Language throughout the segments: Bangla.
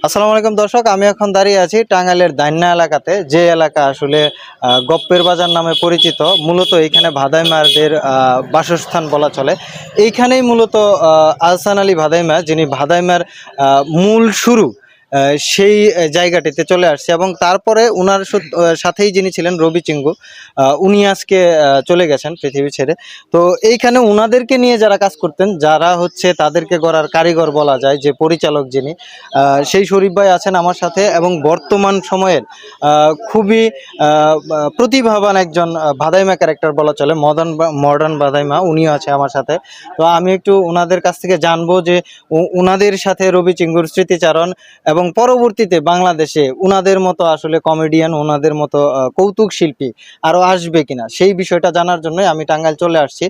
আসসালামু আলাইকুম দর্শক, আমি এখন দাঁড়িয়ে আছি টাঙ্গাইলের দাইন্যা এলাকাতে, যে এলাকা আসলে গপ্পের বাজার নামে পরিচিত। মূলত এখানে ভাদাইমারদের বাসস্থান বলা চলে। এইখানেই মূলত আহসান আলী ভাদাইমা, যিনি ভাদাইমার মূল শুরু, সেই জায়গাটিতে চলে আসছে। এবং তারপরে উনার সাথেই যিনি ছিলেন রবি চিঙ্গু, উনি আজকে চলে গেছেন পৃথিবী ছেড়ে। তো এইখানে উনাদেরকে নিয়ে যারা কাজ করতেন, যারা হচ্ছে তাদেরকে গড়ার কারিগর বলা যায়, যে পরিচালক যিনি, সেই শরীফ ভাই আছেন আমার সাথে। এবং বর্তমান সময়ের খুবই প্রতিভাবান একজন ভাদাইমা ক্যারেক্টার বলা চলে, মডার্ন ভাদাইমা, উনিও আছে আমার সাথে। তো আমি একটু ওনাদের কাছ থেকে জানবো যে ওনাদের সাথে রবি চিঙ্গুর স্মৃতিচারণ, এবং পরবর্তীতে বাংলাদেশে ওনাদের মতো আসলে কমেডিয়ান, ওনাদের মতো কৌতুক শিল্পী আরও আসবে কিনা, সেই বিষয়টা জানার জন্যই আমি টাঙ্গাইল চলে আসছি।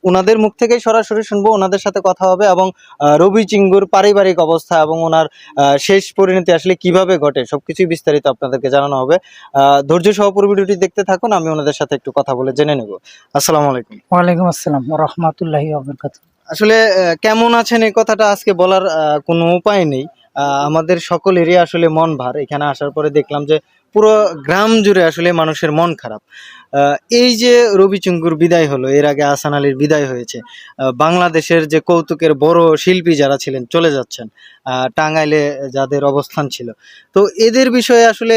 ওনাদের মুখ থেকেই সরাসরি শুনবো, ওনাদের সাথে কথা হবে। এবং রবি চিঙ্গুর পারিবারিক অবস্থা এবং ওনার শেষ পরিণতি আসলে কিভাবে ঘটে, সবকিছুই বিস্তারিত আপনাদেরকে জানানো হবে। ধৈর্য সহ পুরো ভিডিওটি দেখতে থাকুন, আমি ওনাদের সাথে একটু কথা বলে জেনে নেব। আসসালামু আলাইকুম। ওয়ালাইকুম আসসালাম ওয়া রাহমাতুল্লাহি ওয়া বারাকাতুহু। আসলে কেমন আছেন এই কথাটা আজকে বলার কোনো উপায় নেই। আমাদের সকলেরই আসলে মন ভার। এখানে আসার পরে দেখলাম যে পুরো গ্রাম জুড়ে আসলে মানুষের মন খারাপ। এই যে রবি চিঙ্গুর বিদায় হলো, এর আগে আহসান আলীর বিদায় হয়েছে, বাংলাদেশের যে কৌতুকের বড় শিল্পী যারা ছিলেন চলে যাচ্ছেন, টাঙ্গাইলে যাদের অবস্থান ছিল, তো এদের বিষয়ে আসলে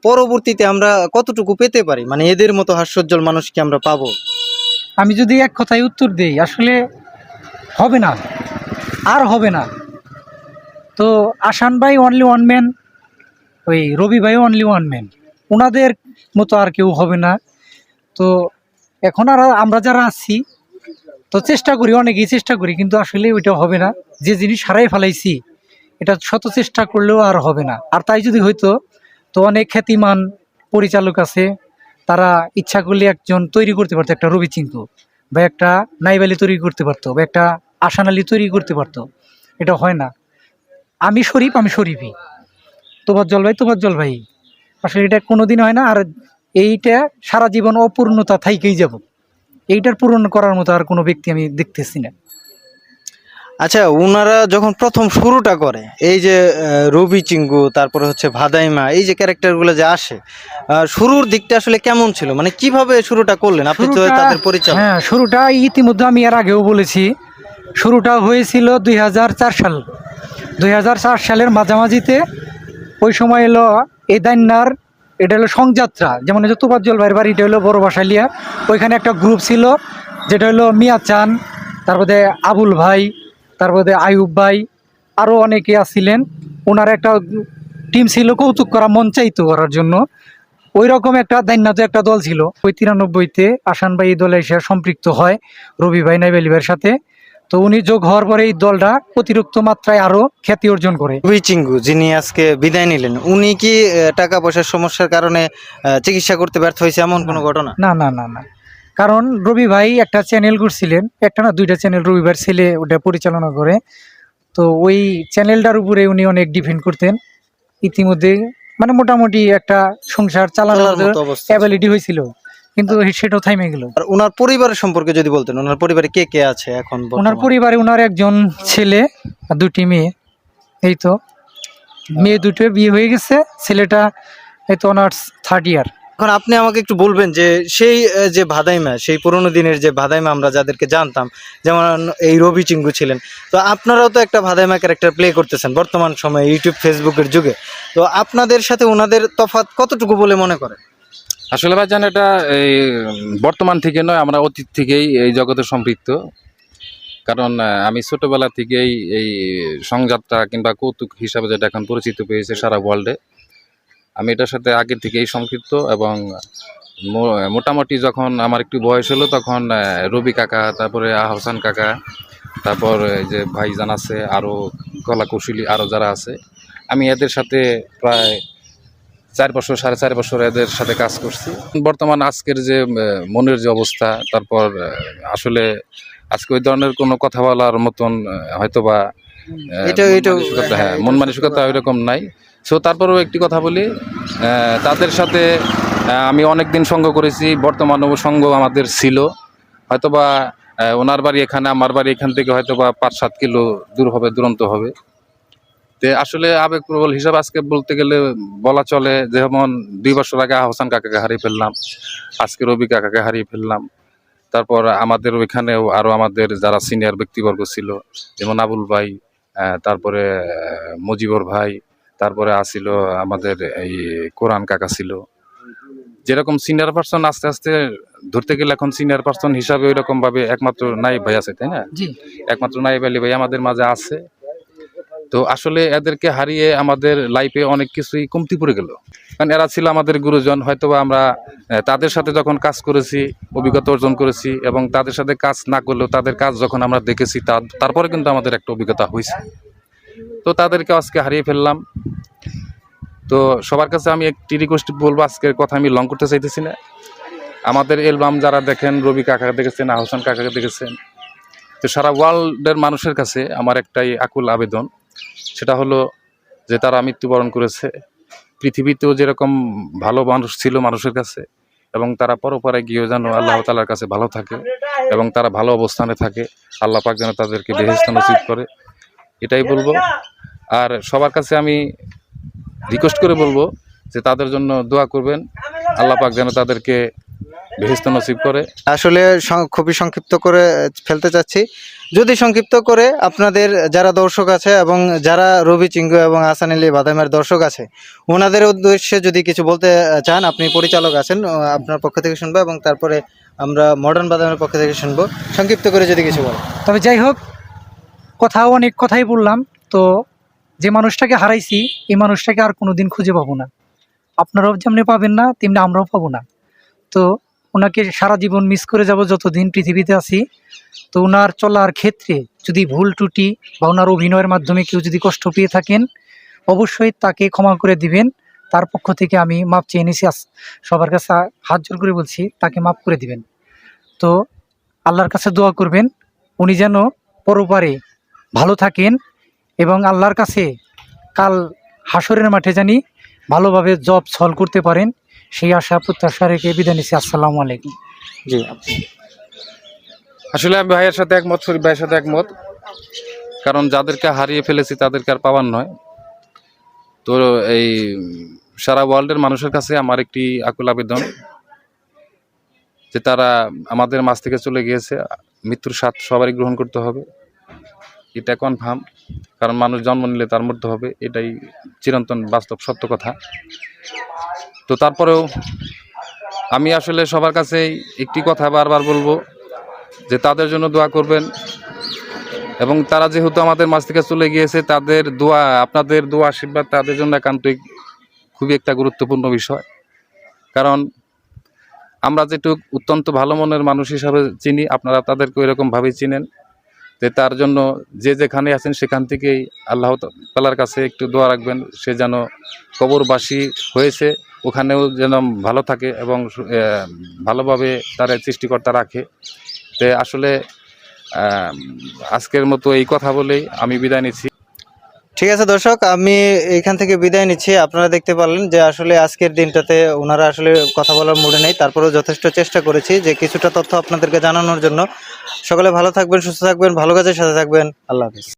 পরবর্তীতে আমরা কতটুকু পেতে পারি, মানে এদের মতো হাস্যোজ্জ্বল মানুষ কি আমরা পাবো? আমি যদি এক কথায় উত্তর দেই, আসলে হবে না, আর হবে না। তো আসান ভাই অনলি ওয়ান ম্যান, ওই রবি ভাই অনলি ওয়ান ম্যান, ওনাদের মতো আর কেউ হবে না। তো এখন আর আমরা যারা আছি, তো চেষ্টা করি, অনেকেই চেষ্টা করি, কিন্তু আসলে ওইটা হবে না। যে জিনিস হারাই ফেলাইছি, এটা শত চেষ্টা করলেও আর হবে না। আর তাই যদি হইতো, তো অনেক খ্যাতিমান পরিচালক আছে, তারা ইচ্ছা করলে একজন তৈরি করতে পারতো, একটা রবি চিঙ্কু বা একটা নাইব আলী তৈরি করতে পারতো, বা একটা আসান আলী তৈরি করতে পারতো। এটা হয় না। আমি শরীফ, আমি শরীফই। তোফাজ্জল ভাই, তোফাজ্জল ভাই। আসলে এটা কোনোদিন হয় না। আর এইটা সারা জীবন অপূর্ণতা থাইকেই যাব। এইটার পূরণ করার মতো আর কোনো ব্যক্তি আমি দেখতেছি না। আচ্ছা, ওনারা যখন প্রথম শুরুটা করে, এই যে রবি চিঙ্গু, তারপরে হচ্ছে ভাদাইমা, এই যে ক্যারেক্টারগুলো যে আসে, শুরুর দিকটা আসলে কেমন ছিল, মানে কিভাবে শুরুটা করলেন আপনি তো শুরুটা, তাদের পরিচালক? হ্যাঁ, শুরুটা ইতিমধ্যে আমি এর আগেও বলেছি। শুরুটা হয়েছিল 2004 সাল। 2004 সালের মাঝামাঝিতে। ওই সময় এলো এই দান্যার, এটা হলো সংযাত্রা, যেমন হচ্ছে তোফাজ্জল ভাইয়ের বাড়ি, এটা হলো বড় বাসালিয়া। ওইখানে একটা গ্রুপ ছিল, যেটা হলো মিয়া চান, তারপরে আবুল ভাই, তারপরে আয়ুব ভাই, আরও অনেকে আসছিলেন। ওনার একটা টিম ছিল কৌতুক করা, মন চাইতো করার জন্য। ওই রকম একটা দান্যাতে একটা দল ছিল। ওই 93-তে আসান ভাই এই দলে এসে সম্পৃক্ত হয় রবি ভাই, নাইব আলী ভাইয়ের সাথে। তো উনি যোগ হওয়ার পরে এই দলটা অতিরিক্ত মাত্রায় আরো খ্যাতি অর্জন করে। রবি চিঙ্গু যিনি আজকে বিদায় নিলেন, উনি কি টাকা পয়সার সমস্যার কারণে চিকিৎসা করতে ব্যর্থ হয়েছে, এমন কোনো ঘটনা? না না না না, কারণ রবি ভাই একটা চ্যানেল করছিলেন, একটা না দুইটা চ্যানেল, রবি ভাইয়ের ছেলে ওটা পরিচালনা করে। তো ওই চ্যানেলটার উপরে উনি অনেক ডিপেন্ড করতেন। ইতিমধ্যে মানে মোটামুটি একটা সংসার চালানোর মতো অবস্থা ছিল। অ্যাবিলিটি হয়েছিল, কিন্তু সেটাও থাইমে গেল। আর ওনার পরিবারের সম্পর্কে যদি বলতেন, ওনার পরিবারে কে কে আছে এখন ওনার বর্তমানে? পরিবারে ওনার একজন ছেলে আর দুটি মেয়ে। এই তো, মেয়ে দুটো বিয়ে হয়ে গেছে, ছেলেটা এই তো অনার্স 3rd ইয়ার। এখন আপনি আমাকে একটু বলবেন যে সেই যে ভাদাইমা, সেই পুরোনো দিনের যে ভাদাইমা আমরা যাদেরকে জানতাম, যেমন এই রবি চিঙ্গু ছিলেন, তো আপনারাও তো একটা ভাদাইমা ক্যারেক্টার প্লে করতেছেন বর্তমান সময়ে ইউটিউব ফেসবুকের যুগে। তো আপনাদের সাথে ওনাদের তফাৎ কতটুকু বলে মনে করেন? আসলে ভাইজান, এটা এই বর্তমান থেকে নয়, আমরা অতীত থেকেই এই জগতে সম্পৃক্ত। কারণ আমি ছোটবেলা থেকেই এই সংযাত্রা কিংবা কৌতুক হিসাবে যেটা এখন পরিচিত পেয়েছে সারা ওয়ার্ল্ডে, আমি এটার সাথে আগে থেকেই সম্পৃক্ত। এবং মোটামুটি যখন আমার একটু বয়স হলো, তখন রবি কাকা, তারপরে আহসান কাকা, তারপর যে ভাইজান আছে, আরও কলা কৌশলী আরও যারা আছে, আমি এদের সাথে প্রায় 4 বছর, 4.5 বছর এদের সাথে কাজ করছি। বর্তমান আজকের যে মনের যে অবস্থা, তারপর আসলে আজকে ওই ধরনের কোনো কথা বলার মতন হয়তোবা মন মানসিকতা ওই রকম নাই। সো তারপরেও একটি কথা বলি, তাদের সাথে আমি অনেক দিন সঙ্গ করেছি, বর্তমানেও সঙ্গ আমাদের ছিল। হয়তোবা ওনার বাড়ি এখানে, আমার বাড়ি এখান থেকে হয়তোবা 5-7 কিলো দূর হবে, দূরন্ত হবে। তে আসলে আবেগপ্রবল হিসাব আজকে বলতে গেলে বলা চলে, যেমন 2 বছর আগে আহসান কাকাকে হারিয়ে ফেললাম, আজকে রবি কাকাকে হারিয়ে ফেললাম। তারপর আমাদের ওইখানেও আরো আমাদের যারা সিনিয়র ব্যক্তিবর্গ ছিল, যেমন আবুল ভাই, তারপরে মুজিবর ভাই, তারপরে আসিল আমাদের এই কোরআন কাকা ছিল। যেরকম সিনিয়র পার্সন আস্তে আস্তে ধরতে গেলে এখন সিনিয়র পার্সন হিসাবে ওই রকম ভাবে একমাত্র নাইব ভাই আছে, তাই না? জি, একমাত্র নাইব আলী ভাই আমাদের মাঝে আছে। তো আসলে এদেরকে হারিয়ে আমাদের লাইফে অনেক কিছুই কমতি পড়ে গেল, কারণ এরা ছিল আমাদের গুরুজন। হয়তোবা আমরা তাদের সাথে যখন কাজ করেছি, অভিজ্ঞতা অর্জন করেছি, এবং তাদের সাথে কাজ না করলেও তাদের কাজ যখন আমরা দেখেছি তারপরে কিন্তু আমাদের একটা অভিজ্ঞতা হয়েছে। তো তাদেরকে আজকে হারিয়ে ফেললাম। তো সবার কাছে আমি একটি রিকোয়েস্ট বলবো, আজকের কথা আমি লং করতে চাইতেছি না। আমাদের অ্যালবাম যারা দেখেন, রবি কাকাকে দেখেছেন, আহসান কাকাকে দেখেছেন, তো সারা ওয়ার্ল্ডের মানুষের কাছে আমার একটাই আকুল আবেদন, সেটা হলো যে তারা মৃত্যুবরণ করেছে। পৃথিবীতেও যেরকম ভালো মানুষ ছিল মানুষের কাছে, এবং তারা পরপারে গিয়েও যেন আল্লাহ তাআলার কাছে ভালো থাকে এবং তারা ভালো অবস্থানে থাকে। আল্লাহ পাক যেন তাদেরকে বেহেশত নসিব করে, এটাই বলবো। আর সবার কাছে আমি রিকোয়েস্ট করে বলবো যে তাদের জন্য দোয়া করবেন, আল্লাহ পাক যেন তাদেরকে বেহেশত নসিব করে। আসলে খুবই সংক্ষিপ্ত করে ফেলতে চাচ্ছি। যদি সংক্ষিপ্ত করে আপনাদের যারা দর্শক আছে এবং যারা রবি চিঙ্গু এবং আহসান আলী বাদামের দর্শক আছে, ওনাদের উদ্দেশ্যে যদি কিছু বলতে চান, আপনি পরিচালক আছেন, আপনার পক্ষ থেকে শুনবো এবং তারপরে আমরা মডার্ন বাদামের পক্ষ থেকে শুনবো। সংক্ষিপ্ত করে যদি কিছু বলেন। তবে যাই হোক, অনেক কথাই বললাম। তো যে মানুষটাকে হারাইছি, এই মানুষটাকে আর কোনোদিন খুঁজে পাবো না। আপনারাও যেমনি পাবেন না, তেমনি আমরাও পাবো না। তো ওনাকে সারা জীবন মিস করে যাব যতদিন পৃথিবীতে আছি। তো ওনার চলার ক্ষেত্রে যদি ভুল ত্রুটি বা ওনার অভিনয়ের মাধ্যমে কেউ যদি কষ্ট পেয়ে থাকেন, অবশ্যই তাকে ক্ষমা করে দিবেন। তার পক্ষ থেকে আমি মাপ চেয়ে নিছি, সবার কাছে হাত জোর করে বলছি, তাকে মাপ করে দিবেন। তো আল্লাহর কাছে দোয়া করবেন উনি যেন পরপারে ভালো থাকেন এবং আল্লাহর কাছে কাল হাসরের মাঠে জানি ভালোভাবে জব সলভ করতে পারেন, সেই আশা প্রত্যাশা রেখে বিদায় নিচ্ছি। আসসালামু আলাইকুম। জি, আসলে আমি ভাইয়ের সাথে একমত, শরীফ ভাইয়ের সাথে একমত, কারণ যাদেরকে হারিয়ে ফেলেছি তাদেরকে আর পাওয়ার নয়। তো এই সারা ওয়ার্ল্ডের মানুষের কাছে আমার একটি আকুল আবেদন যে তারা আমাদের মাঝ থেকে চলে গিয়েছে, মৃত্যুর স্বাদ সবারই গ্রহণ করতে হবে, এটা কনফার্ম। কারণ মানুষ জন্ম নিলে তার মৃত্যু হবে, এটাই চিরন্তন বাস্তব সত্য কথা। তো তারপরেও আমি আসলে সবার কাছেই একটি কথা বারবার বলবো যে তাদের জন্য দোয়া করবেন, এবং তারা যেহেতু আমাদের মাঝ থেকে চলে গিয়েছে, তাদের দোয়া, আপনাদের দোয়া আশীর্বাদ তাদের জন্য একান্তই খুবই একটা গুরুত্বপূর্ণ বিষয়। কারণ আমরা যেটুক অত্যন্ত ভালো মনের মানুষ হিসাবে চিনি, আপনারা তাদেরকে ওইরকমভাবেই চিনেন। যে তার জন্য যে যেখানে আছেন সেখান থেকেই আল্লাহ তাআলার কাছে একটু দোয়া রাখবেন, সে যেন কবরবাসী হয়েছে ওখানেও যেন ভালো থাকে এবং ভালোভাবে তার সৃষ্টিকর্তা রাখে। তো আসলে আজকের মতো এই কথা বলেই আমি বিদায় নিচ্ছি। ঠিক আছে দর্শক, আমি এখান থেকে বিদায় নিচ্ছি। আপনারা দেখতে পারলেন যে আসলে আজকের দিনটাতে ওনারা আসলে কথা বলার মুডে নেই, তারপরেও যথেষ্ট চেষ্টা করেছি যে কিছুটা তথ্য আপনাদেরকে জানানোর জন্য। সকলে ভালো থাকবেন, সুস্থ থাকবেন, ভালো কাজের সাথে থাকবেন। আল্লাহ হাফেজ।